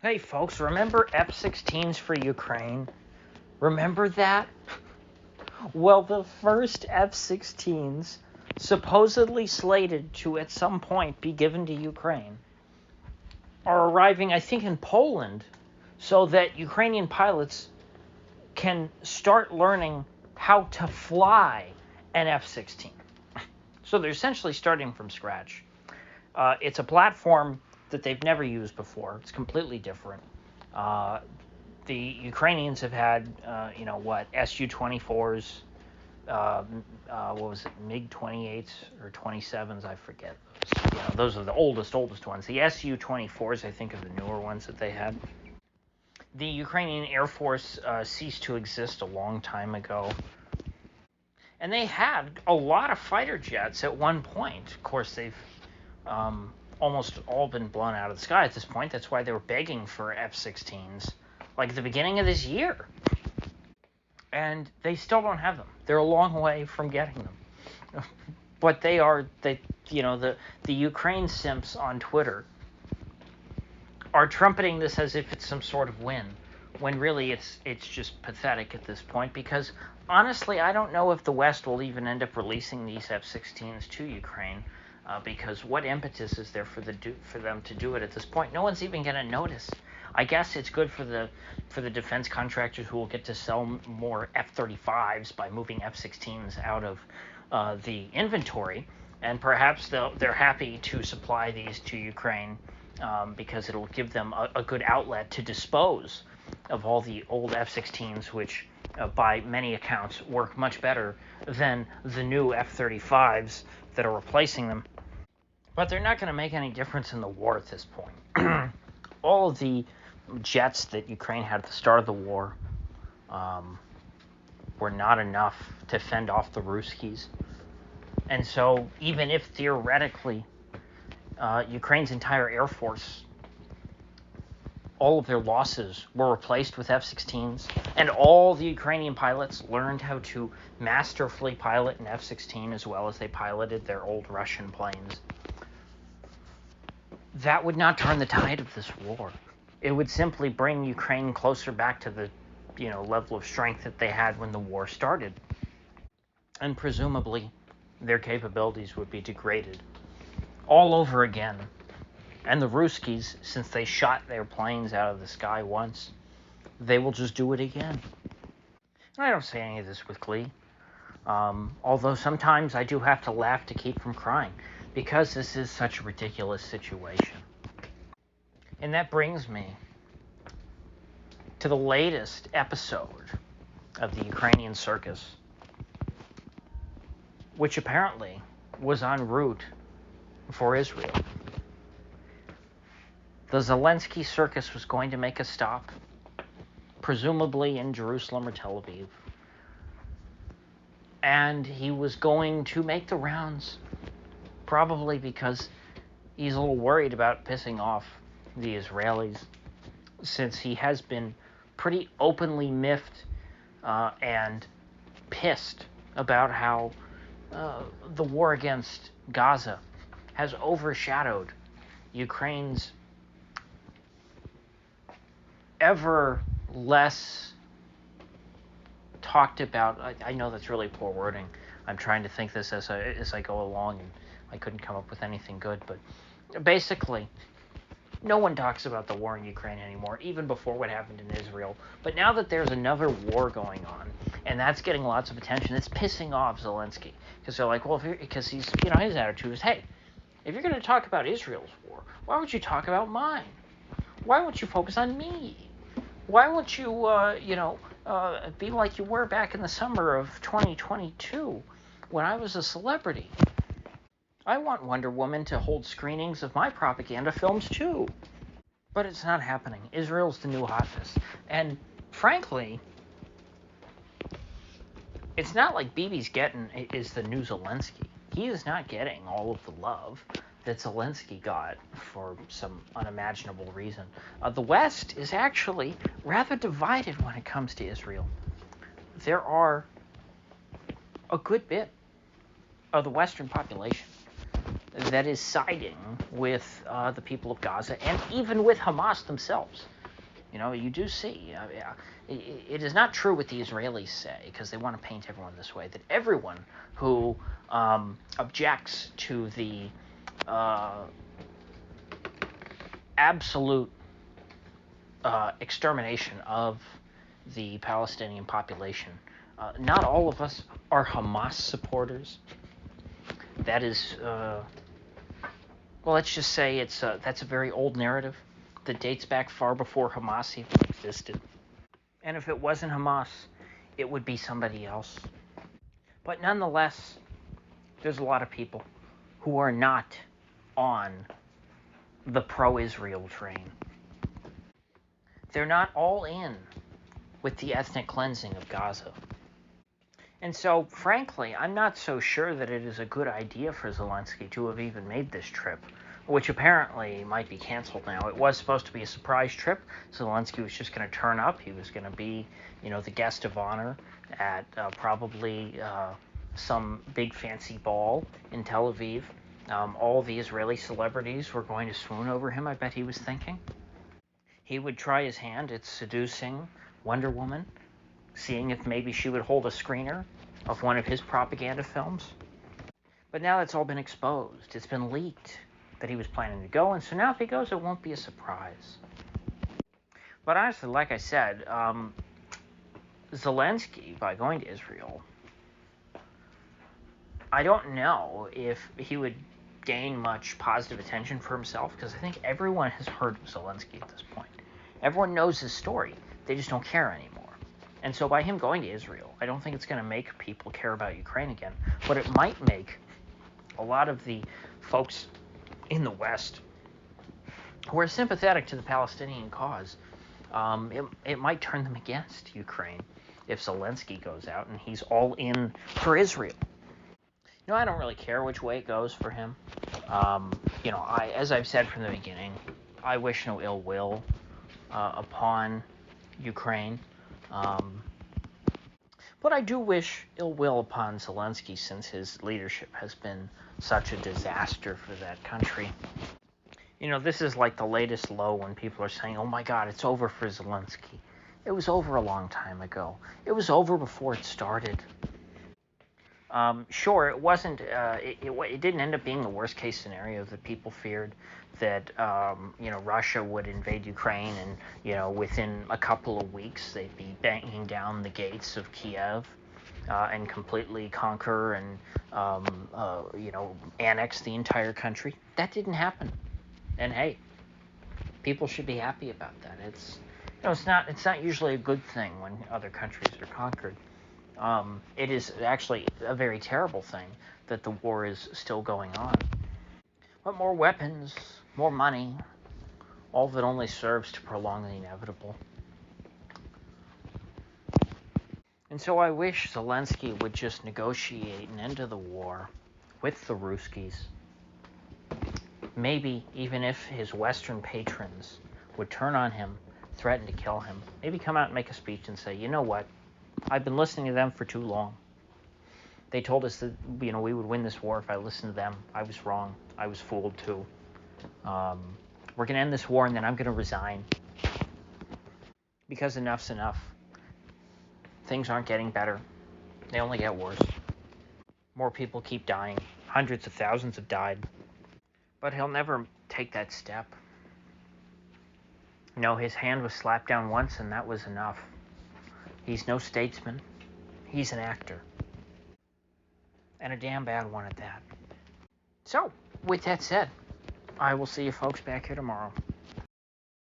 Hey folks, remember F16s for Ukraine? Remember that? Well, the first F16s, supposedly slated to at some point be given to Ukraine, are arriving, I think, in Poland, so that Ukrainian pilots can start learning how to fly an F-16. So they're essentially starting from scratch. It's a platform that they've never used before. It's completely different. The Ukrainians have had, Su-24s, what was it, MiG-28s or 27s, I forget. Those are the oldest ones. The Su-24s, I think, are the newer ones that they had. The Ukrainian Air Force ceased to exist a long time ago. And they had a lot of fighter jets at one point. Of course, they've almost all been blown out of the sky at this point. That's why they were begging for F-16s, like at the beginning of this year. And they still don't have them. They're a long way from getting them. But the Ukraine simps on Twitter are trumpeting this as if it's some sort of win, when really it's just pathetic at this point, because honestly, I don't know if the West will even end up releasing these F-16s to Ukraine, because what impetus is there for them to do it at this point? No one's even going to notice. I guess it's good for the defense contractors who will get to sell more F-35s by moving F-16s out of the inventory, and perhaps they're happy to supply these to Ukraine because it'll give them a good outlet to dispose of all the old F-16s, which by many accounts work much better than the new F-35s that are replacing them. But they're not going to make any difference in the war at this point. All of the jets that Ukraine had at the start of the war were not enough to fend off the Ruskies. And so even if theoretically Ukraine's entire Air Force, all of their losses were replaced with F-16s, and all the Ukrainian pilots learned how to masterfully pilot an F-16 as well as they piloted their old Russian planes, that would not turn the tide of this war. It would simply bring Ukraine closer back to the level of strength that they had when the war started. And presumably, their capabilities would be degraded all over again. And the Ruskies, since they shot their planes out of the sky once, they will just do it again. And I don't say any of this with glee. Although sometimes I do have to laugh to keep from crying, because this is such a ridiculous situation. And that brings me to the latest episode of the Ukrainian circus, which apparently was en route for Israel. The Zelensky circus was going to make a stop, presumably in Jerusalem or Tel Aviv. And he was going to make the rounds, probably because he's a little worried about pissing off the Israelis, since he has been pretty openly miffed and pissed about how the war against Gaza has overshadowed Ukraine's ever less talked about. I know that's really poor wording. I'm trying to think this as I go along, and I couldn't come up with anything good. But basically, no one talks about the war in Ukraine anymore, even before what happened in Israel. But now that there's another war going on, and that's getting lots of attention, it's pissing off Zelensky, because they're like, well, because he's, his attitude is, hey, if you're going to talk about Israel's war, why would you talk about mine? Why won't you focus on me? Why won't you, be like you were back in the summer of 2022 when I was a celebrity? I want Wonder Woman to hold screenings of my propaganda films too. But it's not happening. Israel's the new hotness. And frankly, it's not like Bibi's is the new Zelensky. He is not getting all of the love that Zelensky got for some unimaginable reason. The West is actually rather divided when it comes to Israel. There are a good bit of the Western population that is siding with the people of Gaza, and even with Hamas themselves. You do see. It is not true what the Israelis say, because they want to paint everyone this way, that everyone who objects to the absolute extermination of the Palestinian population, not all of us are Hamas supporters. That is, well, let's just say that's a very old narrative that dates back far before Hamas even existed. And if it wasn't Hamas, it would be somebody else. But nonetheless, there's a lot of people who are not on the pro-Israel train. They're not all in with the ethnic cleansing of Gaza. And so, frankly, I'm not so sure that it is a good idea for Zelensky to have even made this trip, which apparently might be canceled now. It was supposed to be a surprise trip. Zelensky was just going to turn up. He was going to be, the guest of honor at probably some big fancy ball in Tel Aviv. All the Israeli celebrities were going to swoon over him, I bet he was thinking. He would try his hand at seducing Wonder Woman, seeing if maybe she would hold a screener of one of his propaganda films. But now it's all been exposed. It's been leaked that he was planning to go, and so now if he goes, it won't be a surprise. But honestly, like I said, Zelensky, by going to Israel, I don't know if he would gain much positive attention for himself, because I think everyone has heard of Zelensky at this point. Everyone knows his story. They just don't care anymore. And so by him going to Israel, I don't think it's going to make people care about Ukraine again. But it might make a lot of the folks in the West who are sympathetic to the Palestinian cause, it might turn them against Ukraine if Zelensky goes out and he's all in for Israel. I don't really care which way it goes for him. As I've said from the beginning, I wish no ill will upon Ukraine. But I do wish ill will upon Zelensky, since his leadership has been such a disaster for that country. This is like the latest low when people are saying, oh my God, it's over for Zelensky. It was over a long time ago. It was over before it started. Sure, it wasn't. It didn't end up being the worst case scenario that people feared, that Russia would invade Ukraine and within a couple of weeks they'd be banging down the gates of Kiev and completely conquer and annex the entire country. That didn't happen, and hey, people should be happy about that. It's not usually a good thing when other countries are conquered. It is actually a very terrible thing that the war is still going on. But more weapons, more money, all of it only serves to prolong the inevitable. And so I wish Zelensky would just negotiate an end to the war with the Ruskies. Maybe even if his Western patrons would turn on him, threaten to kill him, maybe come out and make a speech and say, you know what? I've been listening to them for too long. They told us that we would win this war if I listened to them. I was wrong. I was fooled too. We're going to end this war, and then I'm going to resign. Because enough's enough. Things aren't getting better. They only get worse. More people keep dying. Hundreds of thousands have died. But he'll never take that step. His hand was slapped down once, and that was enough. He's no statesman. He's an actor. And a damn bad one at that. So, with that said, I will see you folks back here tomorrow.